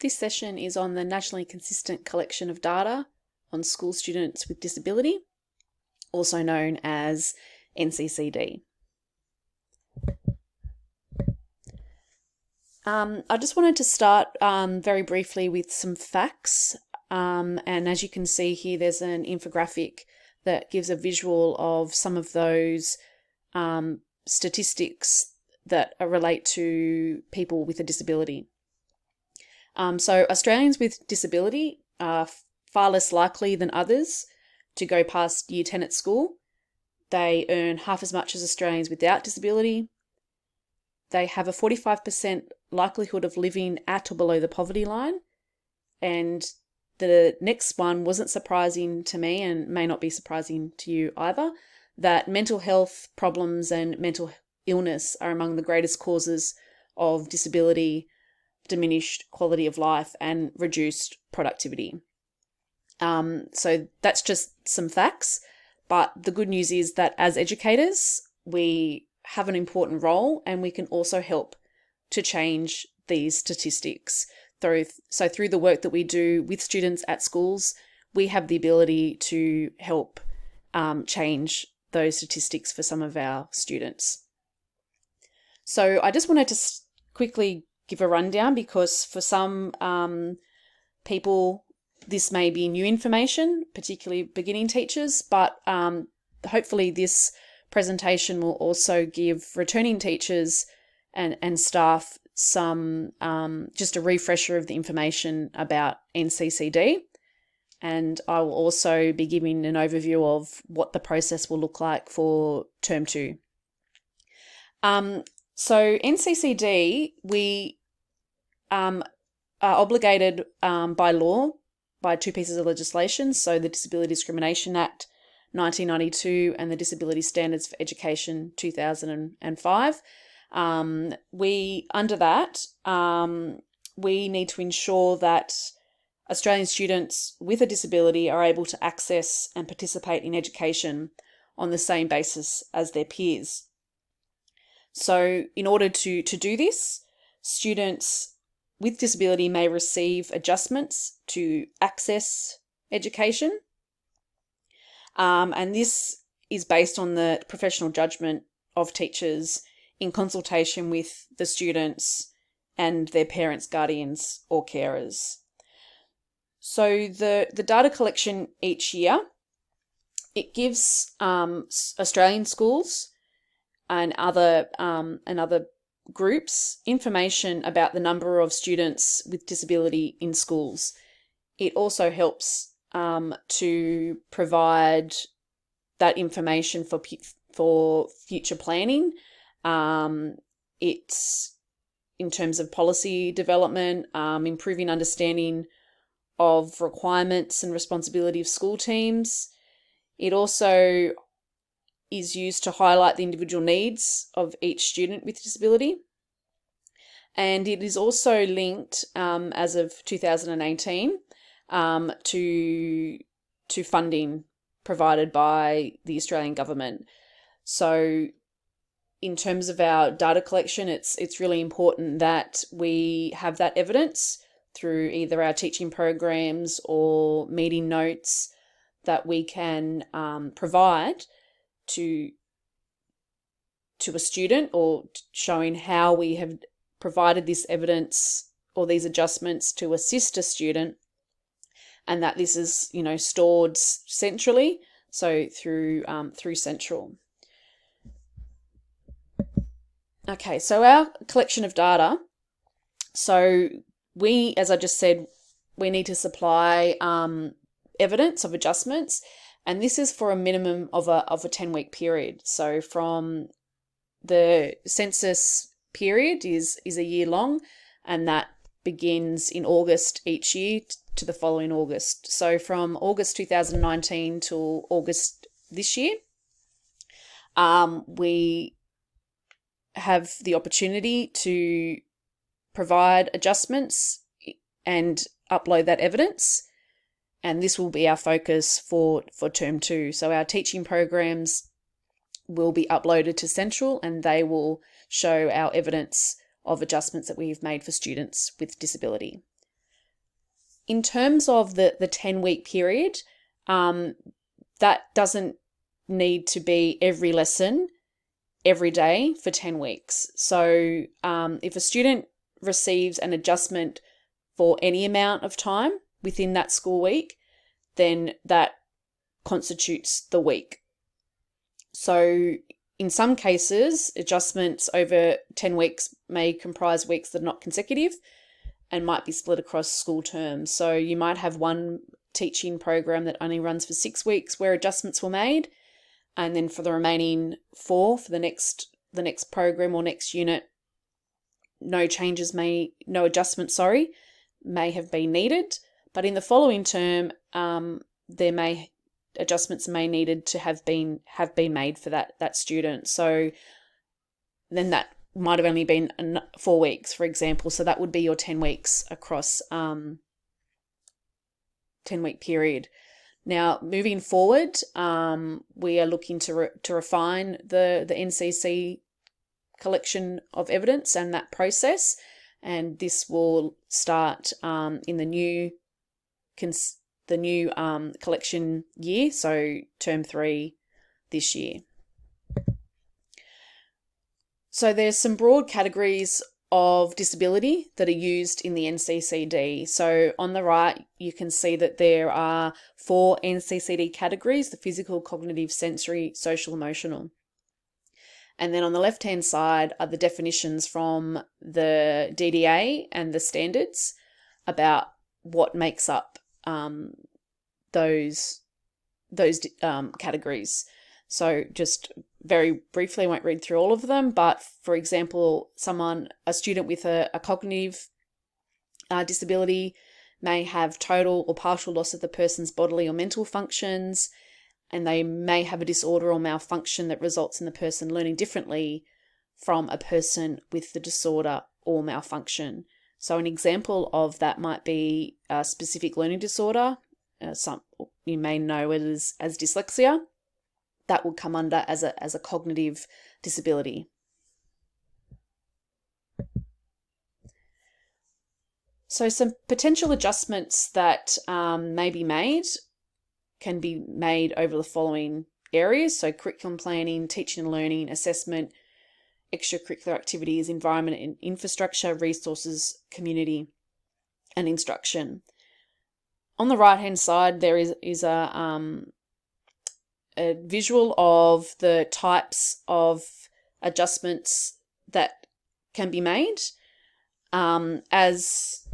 This session is on the nationally consistent collection of data on school students with disability, also known as NCCD. I just wanted to start very briefly with some facts, and as you can see here, there's an infographic that gives a visual of some of those statistics that relate to people with a disability. So Australians with disability are far less likely than others to go past Year 10 at school. They earn half as much as Australians without disability. They have a 45% likelihood of living at or below the poverty line. And the next one wasn't surprising to me and may not be surprising to you either, that mental health problems and mental illness are among the greatest causes of disability, diminished quality of life, and reduced productivity. So that's just some facts. But the good news is that as educators, we have an important role and we can also help to change these statistics. So through the work that we do with students at schools, we have the ability to help change those statistics for some of our students. So I just wanted to quickly give a rundown because for some people, this may be new information, particularly beginning teachers, but hopefully this presentation will also give returning teachers and staff some just a refresher of the information about NCCD. And I will also be giving an overview of what the process will look like for Term 2. So NCCD, we are obligated by law by two pieces of legislation, so the Disability Discrimination Act 1992 and the Disability Standards for Education 2005. Under that, we need to ensure that Australian students with a disability are able to access and participate in education on the same basis as their peers. So in order to do this, students with disability may receive adjustments to access education. And this is based on the professional judgment of teachers in consultation with the students and their parents, guardians, or carers. So the data collection each year, it gives Australian schools and other groups information about the number of students with disability in schools. It also helps to provide that information for future planning. It's in terms of policy development, improving understanding of requirements and responsibility of school teams. It also is used to highlight the individual needs of each student with disability. And it is also linked, as of 2018, to funding provided by the Australian government. So in terms of our data collection, it's really important that we have that evidence through either our teaching programs or meeting notes that we can provide to a student, or showing how we have provided this evidence or these adjustments to assist a student, and that this is stored centrally, so through Central. Okay, so our collection of data. So we, as I just said, we need to supply evidence of adjustments, and this is for a minimum of a 10-week period. So from the census period is a year long, and that begins in August each year to the following August. So from August 2019 till August this year, we have the opportunity to provide adjustments and upload that evidence. And this will be our focus for Term 2. So our teaching programs will be uploaded to Central, and they will show our evidence of adjustments that we've made for students with disability. in terms of the 10-week period, that doesn't need to be every lesson every day for 10 weeks. So if a student receives an adjustment for any amount of time within that school week, then that constitutes the week. So in some cases, adjustments over 10 weeks may comprise weeks that are not consecutive and might be split across school terms. So you might have one teaching program that only runs for 6 weeks where adjustments were made, and then for the remaining 4 for the next program or next unit, no adjustments may have been needed. But in the following term, adjustments may needed to have been made for that student. So then that might have only been 4 weeks, for example. So that would be your 10 weeks across 10-week period. Now, moving forward, we are looking to refine the NCC collection of evidence and that process, and this will start in the new collection year, so term 3 this year. So there's some broad categories of disability that are used in the NCCD. So on the right, you can see that there are 4 NCCD categories: the physical, cognitive, sensory, social, emotional. And then on the left-hand side are the definitions from the DDA and the standards about what makes up those categories. So just very briefly, I won't read through all of them, but for example, a student with a cognitive disability may have total or partial loss of the person's bodily or mental functions, and they may have a disorder or malfunction that results in the person learning differently from a person with the disorder or malfunction. So an example of that might be a specific learning disorder. You may know it as dyslexia. That will come under as a cognitive disability. So some potential adjustments that may be made can be made over the following areas. So curriculum planning, teaching and learning, assessment, extracurricular activities, environment and infrastructure, resources, community, and instruction. On the right-hand side, there is a visual of the types of adjustments that can be made. As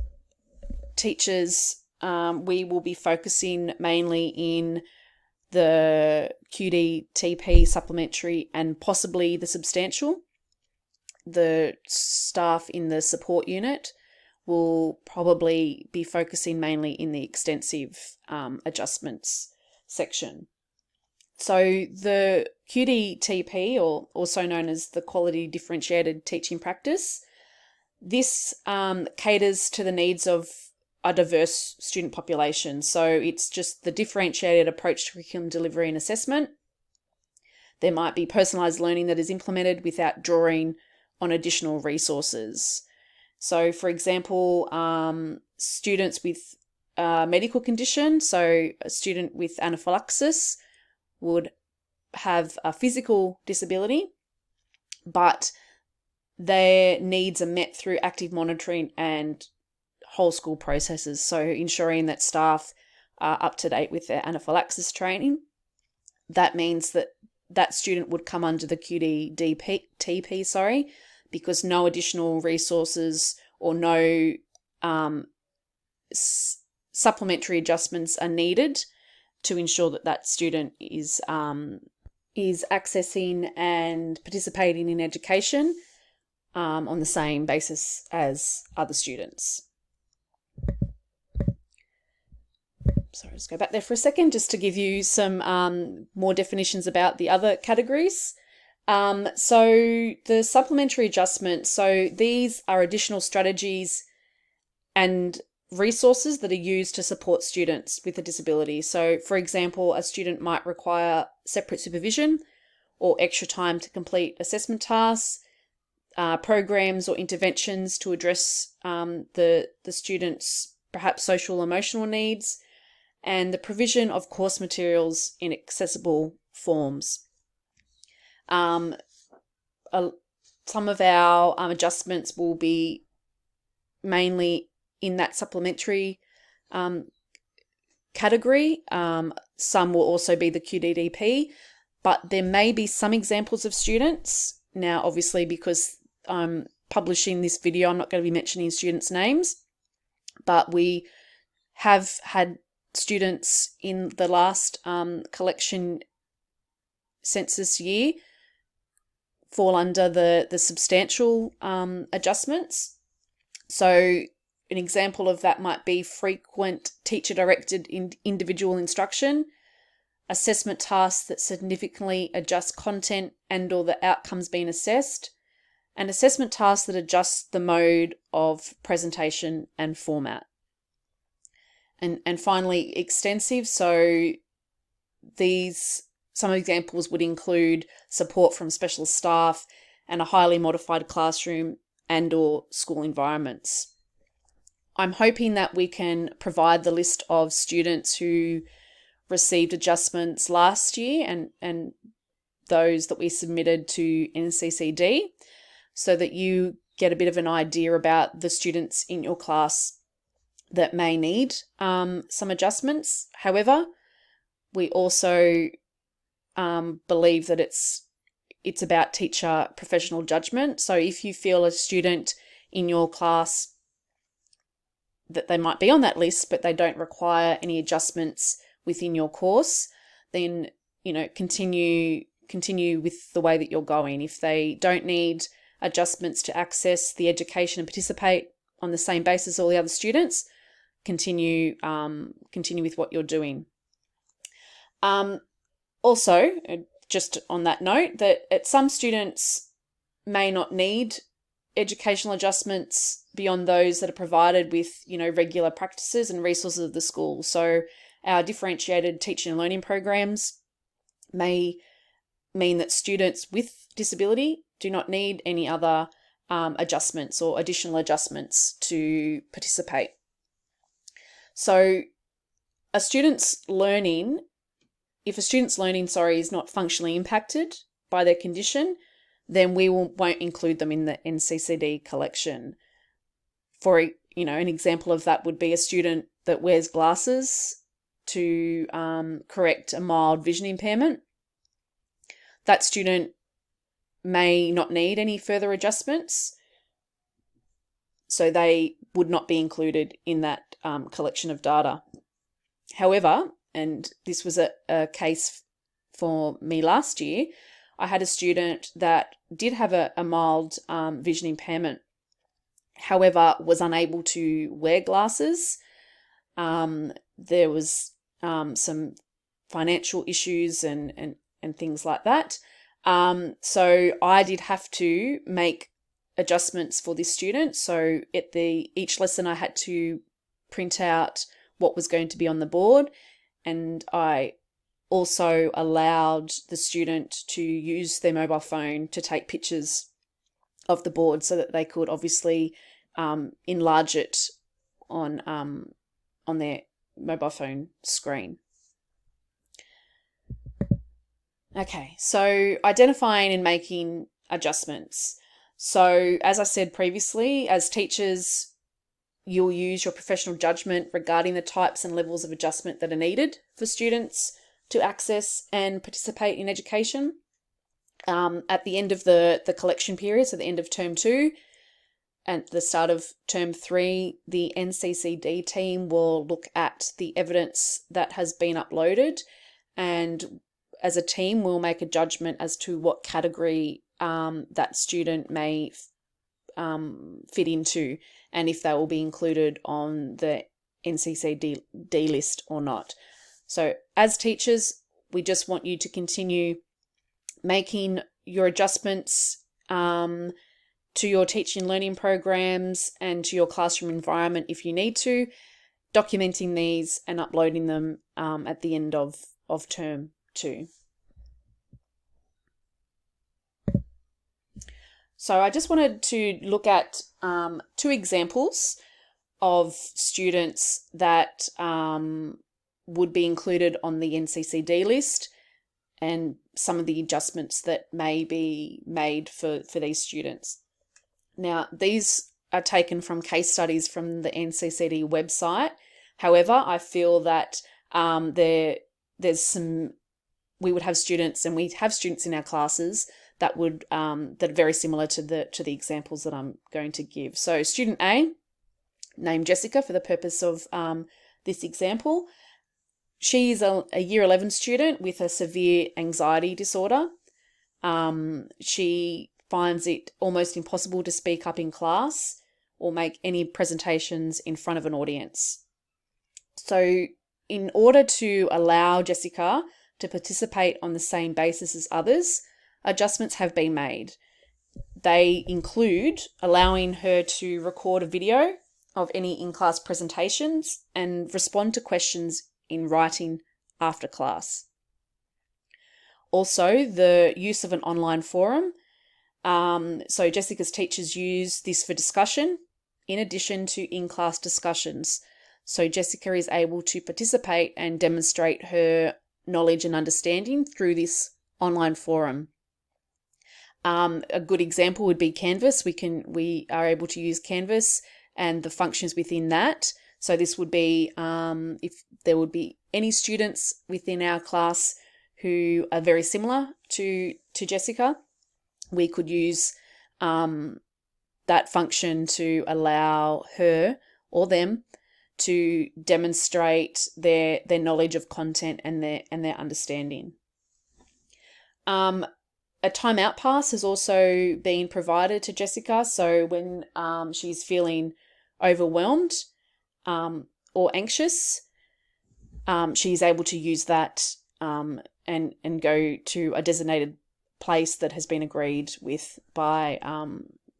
teachers, we will be focusing mainly in the QD, TP, supplementary, and possibly the substantial. The staff in the support unit will probably be focusing mainly in the extensive adjustments section. So the QD-TP, or also known as the Quality Differentiated Teaching Practice, this caters to the needs of a diverse student population. So it's just the differentiated approach to curriculum delivery and assessment. There might be personalised learning that is implemented without drawing on additional resources. So, for example, students with a medical condition, so a student with anaphylaxis would have a physical disability, but their needs are met through active monitoring and whole school processes. So ensuring that staff are up to date with their anaphylaxis training. That means that that student would come under the QD-TP, because no additional resources or no supplementary adjustments are needed to ensure that that student is accessing and participating in education on the same basis as other students. Sorry, just go back there for a second just to give you some more definitions about the other categories. So the supplementary adjustments, so these are additional strategies and resources that are used to support students with a disability. So, for example, a student might require separate supervision or extra time to complete assessment tasks, programs or interventions to address the student's perhaps social emotional needs, and the provision of course materials in accessible forms. Some of our adjustments will be mainly in that supplementary category. Some will also be the QDDP, but there may be some examples of students. Now, obviously, because I'm publishing this video, I'm not going to be mentioning students' names, but we have had students in the last collection census year fall under the substantial adjustments. So an example of that might be frequent teacher-directed individual instruction, assessment tasks that significantly adjust content and or the outcomes being assessed, and assessment tasks that adjust the mode of presentation and format. And finally, extensive. So some examples would include support from specialist staff and a highly modified classroom and or school environments. I'm hoping that we can provide the list of students who received adjustments last year and those that we submitted to NCCD, so that you get a bit of an idea about the students in your class that may need some adjustments. However, we also believe that it's about teacher professional judgment. So if you feel a student in your class that they might be on that list, but they don't require any adjustments within your course, then, continue with the way that you're going. If they don't need adjustments to access the education and participate on the same basis as all the other students, continue with what you're doing. Also, just on that note, that some students may not need educational adjustments beyond those that are provided with, regular practices and resources of the school. So our differentiated teaching and learning programs may mean that students with disability do not need any other adjustments or additional adjustments to participate. So if a student's learning, is not functionally impacted by their condition, then we won't include them in the NCCD collection. For an example of that would be a student that wears glasses to correct a mild vision impairment. That student may not need any further adjustments, so they would not be included in that collection of data. However, and this was a case for me last year, I had a student that did have a mild vision impairment, however, was unable to wear glasses. There was some financial issues and things like that. So I did have to make adjustments for this student. So at each lesson I had to print out what was going to be on the board, and I also allowed the student to use their mobile phone to take pictures of the board so that they could obviously enlarge it on their mobile phone screen. Okay, so identifying and making adjustments. So as I said previously, as teachers, you'll use your professional judgment regarding the types and levels of adjustment that are needed for students to access and participate in education. At the end of the collection period, so the end of term 2 and the start of term 3, the NCCD team will look at the evidence that has been uploaded, and as a team we'll make a judgment as to what category that student may fit into, and if they will be included on the NCCD list or not. So as teachers, we just want you to continue making your adjustments to your teaching and learning programs and to your classroom environment if you need to, documenting these and uploading them at the end of term 2. So I just wanted to look at 2 examples of students that would be included on the NCCD list and some of the adjustments that may be made for these students. Now, these are taken from case studies from the NCCD website. However, I feel that there's some, we would have students, and we have students in our classes that would that are very similar to the examples that I'm going to give. So student A, named Jessica for the purpose of this example, she is a year 11 student with a severe anxiety disorder. She finds it almost impossible to speak up in class or make any presentations in front of an audience. So in order to allow Jessica to participate on the same basis as others, adjustments have been made. They include allowing her to record a video of any in-class presentations and respond to questions in writing after class. Also, the use of an online forum. So Jessica's teachers use this for discussion in addition to in-class discussions. So Jessica is able to participate and demonstrate her knowledge and understanding through this online forum. A good example would be Canvas. We are able to use Canvas and the functions within that. So this would be if there would be any students within our class who are very similar to Jessica, we could use that function to allow her or them to demonstrate their knowledge of content and their understanding. A timeout pass has also been provided to Jessica. So when she's feeling overwhelmed or anxious, she's able to use that and go to a designated place that has been agreed with by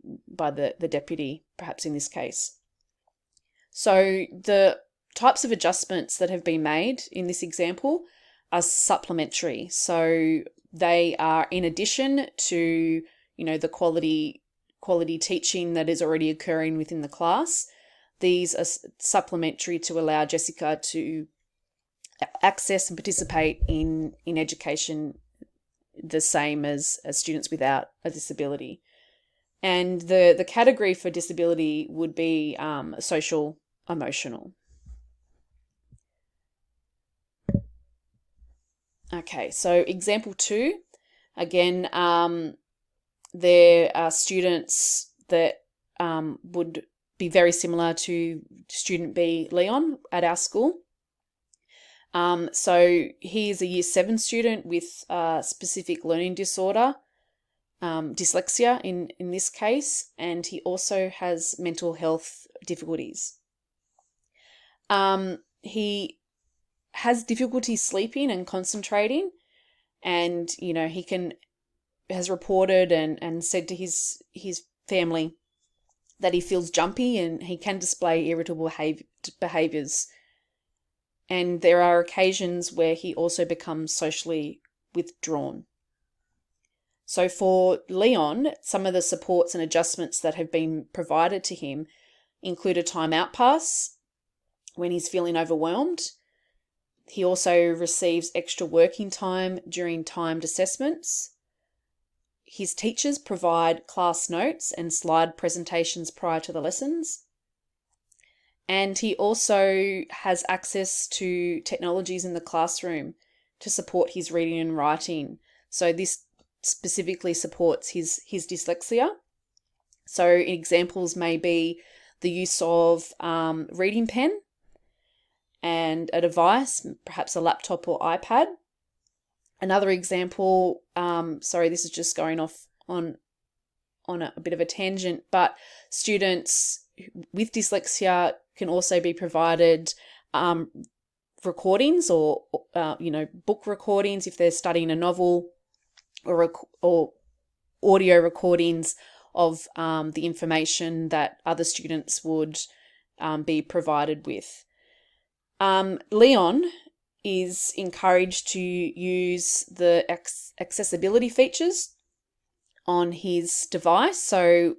the deputy, perhaps in this case. So the types of adjustments that have been made in this example are supplementary. So they are in addition to, the quality teaching that is already occurring within the class. These are supplementary to allow Jessica to access and participate in education the same as students without a disability. And the category for disability would be social emotional. Okay, so example 2, again, there are students that would be very similar to student B, Leon, at our school. So he is a year 7 student with specific learning disorder, dyslexia in this case, and he also has mental health difficulties. He has difficulty sleeping and concentrating, and he has reported and said to his family that he feels jumpy and he can display irritable behaviors. And there are occasions where he also becomes socially withdrawn. So for Leon, some of the supports and adjustments that have been provided to him include a timeout pass when he's feeling overwhelmed. He also receives extra working time during timed assessments. His teachers provide class notes and slide presentations prior to the lessons. And he also has access to technologies in the classroom to support his reading and writing. So this specifically supports his dyslexia. So examples may be the use of reading pen and a device, perhaps a laptop or iPad. Another example, sorry, this is just going off on a bit of a tangent, but students with dyslexia can also be provided recordings or book recordings if they're studying a novel, or audio recordings of the information that other students would be provided with. Leon is encouraged to use the accessibility features on his device. So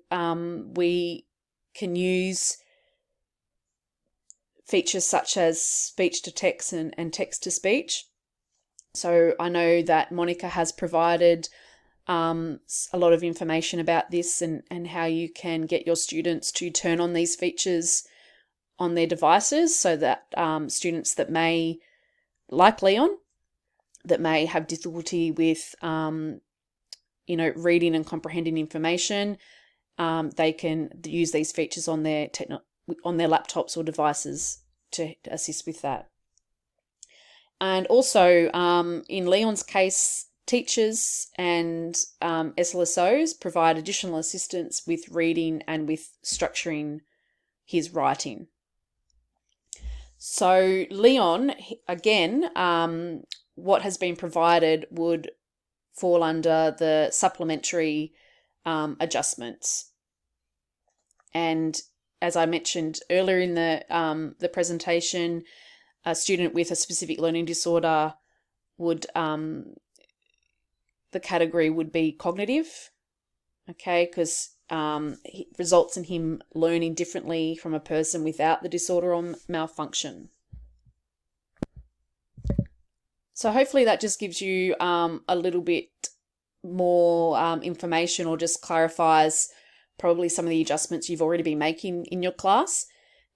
we can use features such as speech to text and text to speech. So I know that Monica has provided a lot of information about this and how you can get your students to turn on these features on their devices, so that students that may, like Leon, that may have difficulty with reading and comprehending information, they can use these features on their laptops or devices to assist with that. And also, in Leon's case, teachers and SLSOs provide additional assistance with reading and with structuring his writing. So Leon, again, what has been provided would fall under the supplementary adjustments. And as I mentioned earlier in the presentation, a student with a specific learning disorder would, the category would be cognitive, okay, because it results in him learning differently from a person without the disorder or malfunction. So hopefully that just gives you a little bit more information, or just clarifies probably some of the adjustments you've already been making in your class,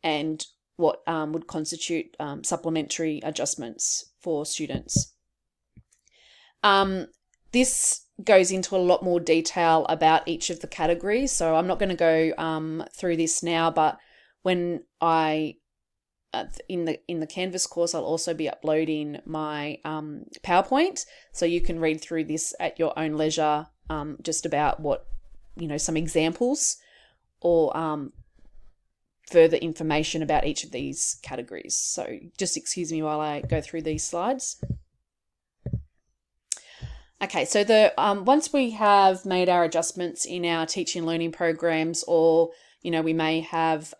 and what would constitute supplementary adjustments for students. This goes into a lot more detail about each of the categories, so I'm not going to go through this now, but when in the Canvas course, I'll also be uploading my PowerPoint, so you can read through this at your own leisure, just about what, some examples or further information about each of these categories. So just excuse me while I go through these slides. Okay, so once we have made our adjustments in our teaching and learning programs, or we may have,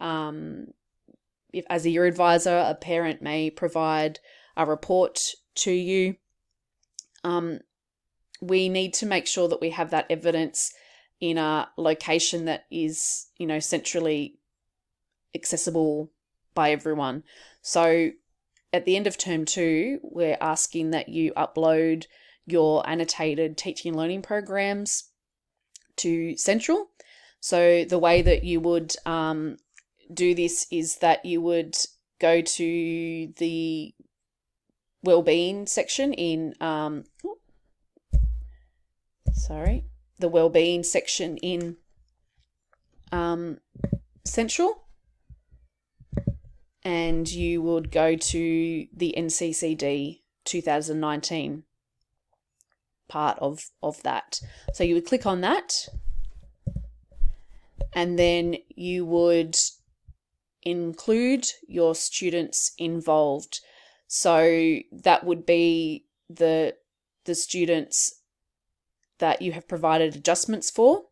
if as a year advisor, a parent may provide a report to you, we need to make sure that we have that evidence in a location that is, centrally accessible by everyone. So at the end of term 2, we're asking that you upload your annotated teaching and learning programs to Central. So the way that you would do this is that you would go to the wellbeing section in the wellbeing section in Central, and you would go to the NCCD 2019 part of that. So you would click on that, and then you would include your students involved. So that would be the students that you have provided adjustments for.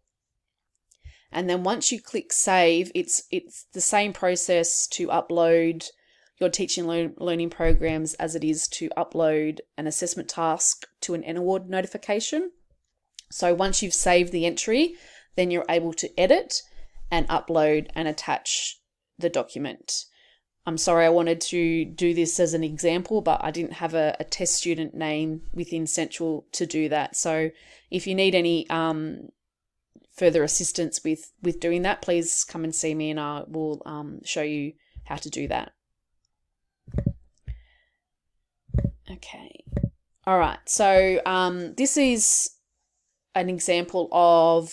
And then once you click save, it's the same process to upload your teaching and learning programs as it is to upload an assessment task to an N-Award notification. So once you've saved the entry, then you're able to edit and upload and attach the document. I'm sorry, I wanted to do this as an example, but I didn't have a test student name within Central to do that. So if you need any further assistance with doing that, please come and see me, and I will show you how to do that. Okay. All right. So this is an example of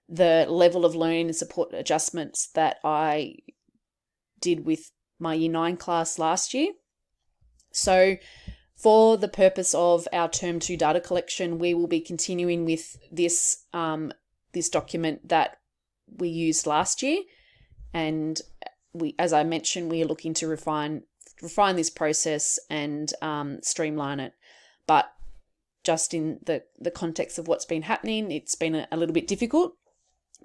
the level of learning and support adjustments that I did with my Year 9 class last year. So for the purpose of our Term 2 data collection, we will be continuing with this this document that we used last year. And we, as I mentioned, we are looking to refine this process and streamline it. But just in the context of what's been happening, it's been a little bit difficult,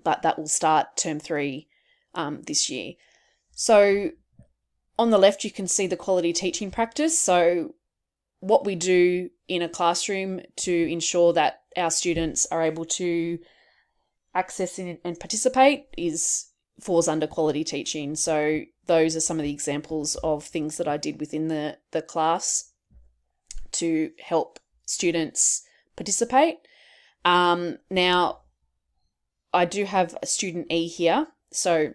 but that will start Term 3 this year. So on the left, you can see the quality teaching practice. So what we do in a classroom to ensure that our students are able to access and participate falls under quality teaching. So those are some of the examples of things that I did within the class to help students participate. Now, I do have a student E here. So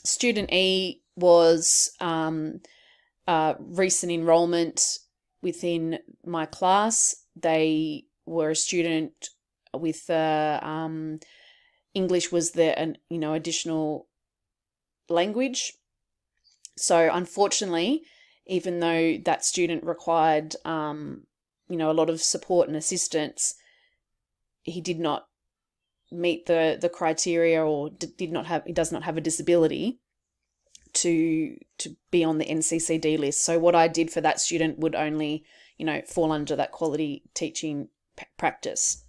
student E was recent enrollment within my class. They were a student with English was their additional language. So unfortunately, even though that student required a lot of support and assistance, he did not meet the criteria, or he does not have a disability to be on the NCCD list. So what I did for that student would only fall under that quality teaching practice.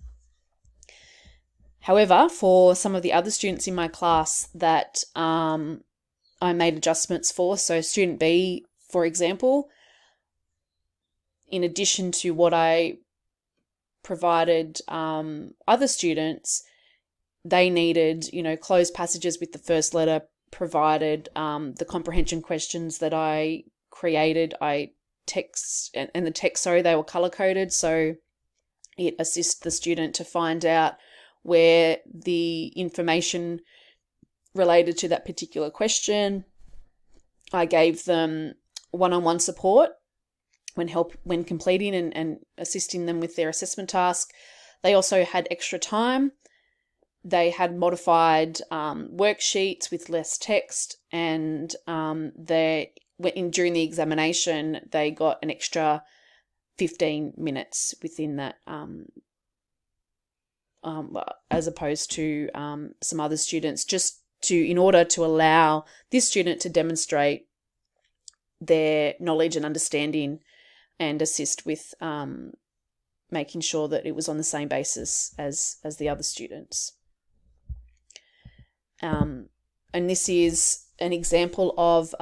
However, for some of the other students in my class that I made adjustments for, so student B, for example, in addition to what I provided other students, they needed, closed passages with the first letter provided, the comprehension questions that I created, they were color-coded, so it assists the student to find out where the information related to that particular question. I gave them one-on-one support when completing and assisting them with their assessment task. They also had extra time. They had modified worksheets with less text, and during the examination, they got an extra 15 minutes within that, as opposed to some other students, in order to allow this student to demonstrate their knowledge and understanding and assist with making sure that it was on the same basis as the other students. And this is an example of,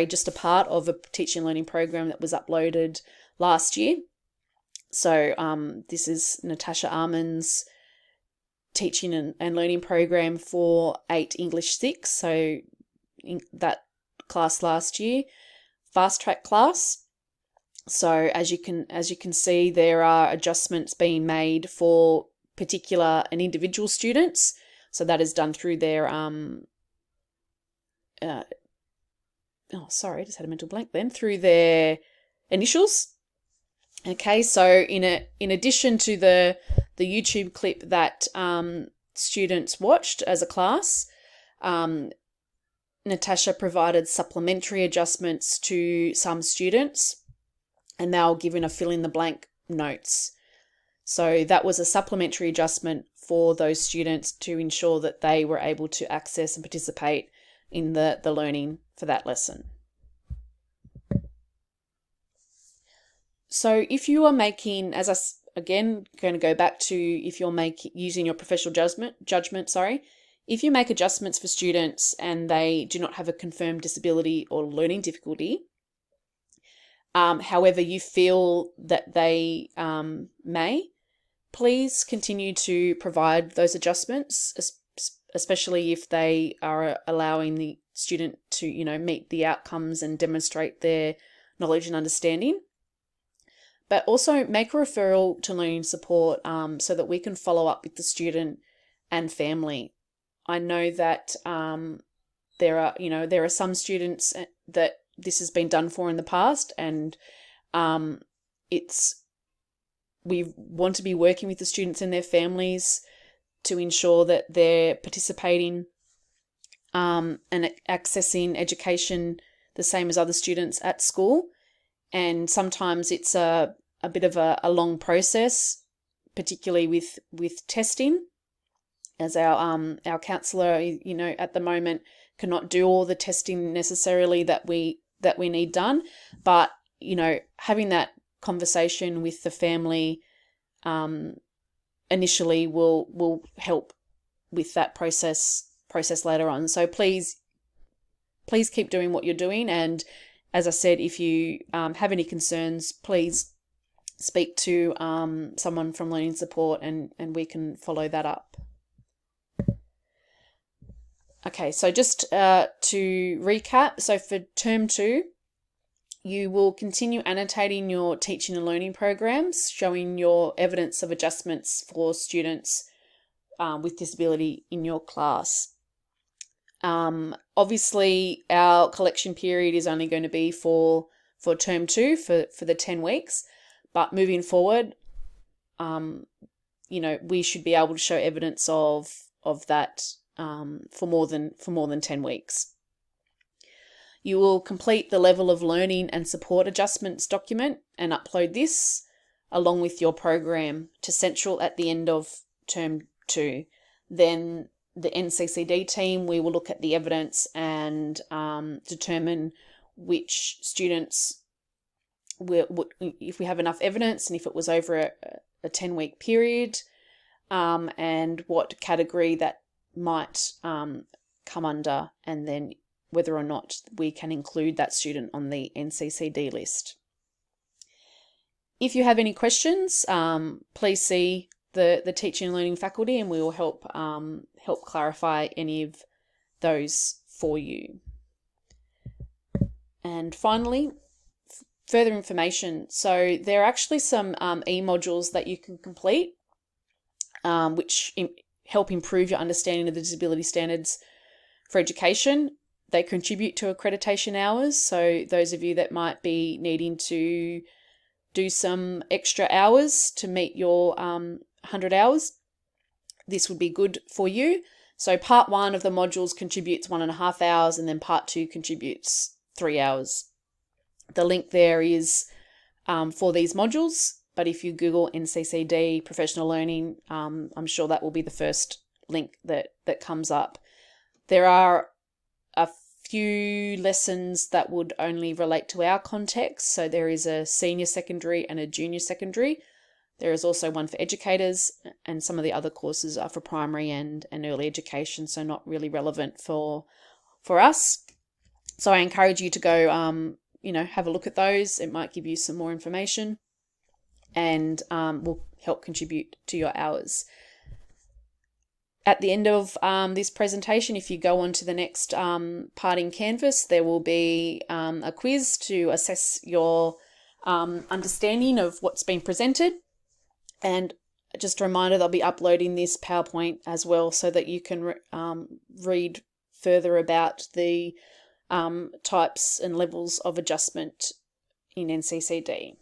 just a part of a teaching and learning program that was uploaded last year. So this is Natasha Arman's teaching and learning program for 8 English 6. So in that class last year, fast track class. So as you can see, there are adjustments being made for particular and individual students. So that is done through their I just had a mental blank then, through their initials. Okay, so in addition to the YouTube clip that students watched as a class, Natasha provided supplementary adjustments to some students, and they were given a fill-in-the-blank notes. So that was a supplementary adjustment for those students to ensure that they were able to access and participate in the learning for that lesson. So if you are making, going to go back to if you're using your professional judgment, if you make adjustments for students and they do not have a confirmed disability or learning difficulty, however you feel that they may, please continue to provide those adjustments, especially if they are allowing the student to, meet the outcomes and demonstrate their knowledge and understanding. But also make a referral to learning support so that we can follow up with the student and family. I know that there are some students that this has been done for in the past, and we want to be working with the students and their families to ensure that they're participating and accessing education the same as other students at school. And sometimes it's a bit of a long process, particularly with testing, as our counsellor, at the moment cannot do all the testing necessarily that we need done. But, having that conversation with the family initially will help with that process later on. So please keep doing what you're doing. And as I said, if you have any concerns, please speak to someone from Learning Support and we can follow that up. Okay, so just to recap, so for term 2, you will continue annotating your teaching and learning programs, showing your evidence of adjustments for students with disability in your class. Obviously, our collection period is only going to be for term 2 for the 10 weeks, but moving forward, we should be able to show evidence of that for more than 10 weeks. You will complete the level of learning and support adjustments document and upload this along with your program to Central at the end of term 2. Then the NCCD team, we will look at the evidence and determine which students, if we have enough evidence and if it was over a 10-week period, and what category that might come under, and then whether or not we can include that student on the NCCD list. If you have any questions, please see the teaching and learning faculty, and we will help clarify any of those for you. And finally, further information. So there are actually some e-modules that you can complete, which help improve your understanding of the disability standards for education. They contribute to accreditation hours. So those of you that might be needing to do some extra hours to meet your 100 hours, this would be good for you. So part 1 of the modules contributes 1.5 hours, and then part 2 contributes 3 hours. The link there is for these modules, but if you Google NCCD Professional Learning, I'm sure that will be the first link that comes up. There are a few lessons that would only relate to our context. So there is a senior secondary and a junior secondary. There is also one for educators, and some of the other courses are for primary and early education, so not really relevant for us. So I encourage you to go, have a look at those. It might give you some more information and will help contribute to your hours. At the end of this presentation, if you go on to the next parting canvas, there will be a quiz to assess your understanding of what's been presented. And just a reminder, they'll be uploading this PowerPoint as well so that you can read further about the types and levels of adjustment in NCCD.